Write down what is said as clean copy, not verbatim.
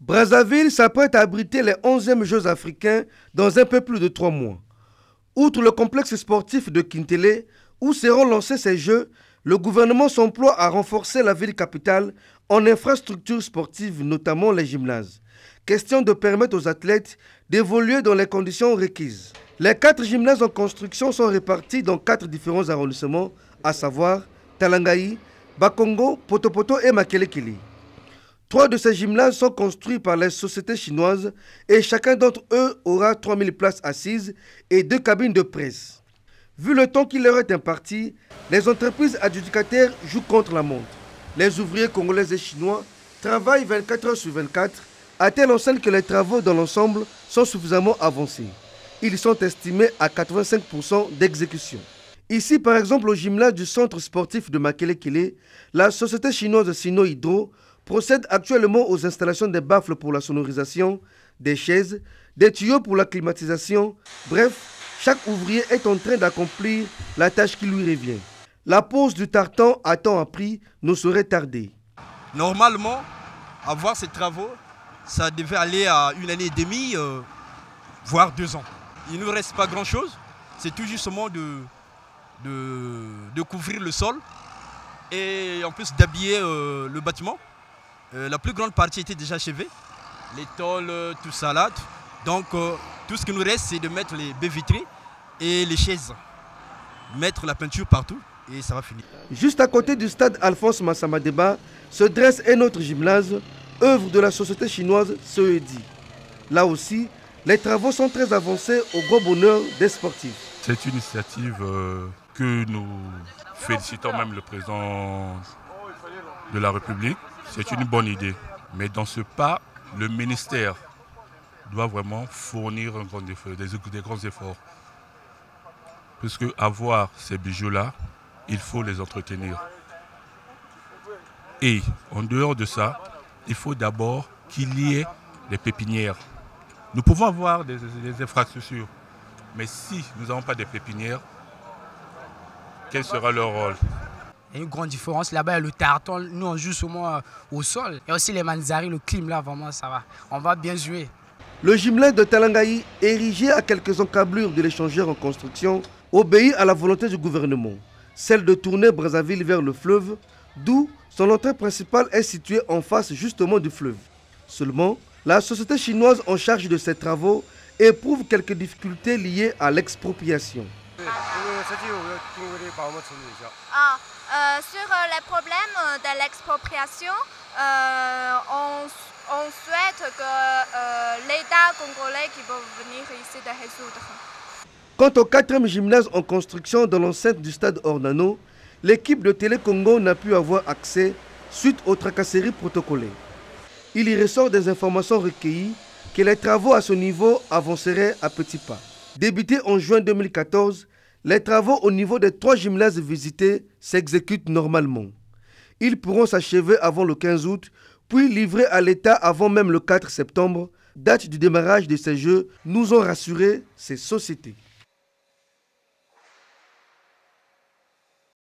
Brazzaville s'apprête à abriter les 11e Jeux africains dans un peu plus de 3 mois. Outre le complexe sportif de Kintele, où seront lancés ces Jeux, le gouvernement s'emploie à renforcer la ville capitale en infrastructures sportives, notamment les gymnases. Question de permettre aux athlètes d'évoluer dans les conditions requises. Les 4 gymnases en construction sont répartis dans 4 différents arrondissements, à savoir Talangaï, Bakongo, Potopoto et Makelekele. 3 de ces gymnases sont construits par les sociétés chinoises et chacun d'entre eux aura 3000 places assises et 2 cabines de presse. Vu le temps qui leur est imparti, les entreprises adjudicataires jouent contre la montre. Les ouvriers congolais et chinois travaillent 24 heures sur 24, à telle enseigne que les travaux dans l'ensemble sont suffisamment avancés. Ils sont estimés à 85% d'exécution. Ici, par exemple, au gymnase du centre sportif de Makelekele, la société chinoise Sino Hydro procède actuellement aux installations des baffles pour la sonorisation, des chaises, des tuyaux pour la climatisation. Bref, chaque ouvrier est en train d'accomplir la tâche qui lui revient. La pose du tartan à temps appris ne saurait tarder. Normalement, avoir ces travaux, ça devait aller à 1 année et demie, voire 2 ans. Il ne nous reste pas grand-chose. C'est tout justement de couvrir le sol et en plus d'habiller le bâtiment. La plus grande partie était déjà achevée. Les tôles, tout ça là. Donc tout ce qui nous reste, c'est de mettre les baies vitrées et les chaises. Mettre la peinture partout et ça va finir. Juste à côté du stade Alphonse Massamadeba se dresse un autre gymnase, œuvre de la société chinoise CEDI. Là aussi, les travaux sont très avancés au gros bonheur des sportifs. C'est une initiative que nous félicitons même le président de la République. C'est une bonne idée. Mais dans ce pas, le ministère doit vraiment fournir des grands efforts. Puisque avoir ces bijoux-là, il faut les entretenir. Et en dehors de ça, il faut d'abord qu'il y ait des pépinières. Nous pouvons avoir des infrastructures, mais si nous n'avons pas de pépinières, quel sera leur rôle? Il y a une grande différence. Là-bas, il y a le tartan, nous on joue seulement au sol. Et aussi les manzari, le clim là, vraiment ça va. On va bien jouer. Le gymnase de Talangaï, érigé à quelques encablures de l'échangeur en construction, obéit à la volonté du gouvernement, celle de tourner Brazzaville vers le fleuve, d'où son entrée principale est située en face justement du fleuve. Seulement, la société chinoise en charge de ces travaux éprouve quelques difficultés liées à l'expropriation. Sur les problèmes de l'expropriation, on souhaite que l'État congolais qui va venir ici de résoudre. Quant au 4e gymnase en construction dans l'enceinte du stade Ornano, l'équipe de Télé Congo n'a pu avoir accès suite aux tracasseries protocolaires. Il y ressort des informations recueillies que les travaux à ce niveau avanceraient à petits pas. Débutés en juin 2014, les travaux au niveau des 3 gymnases visités s'exécutent normalement. Ils pourront s'achever avant le 15 août, puis livrés à l'État avant même le 4 septembre, date du démarrage de ces Jeux, nous ont rassuré ces sociétés.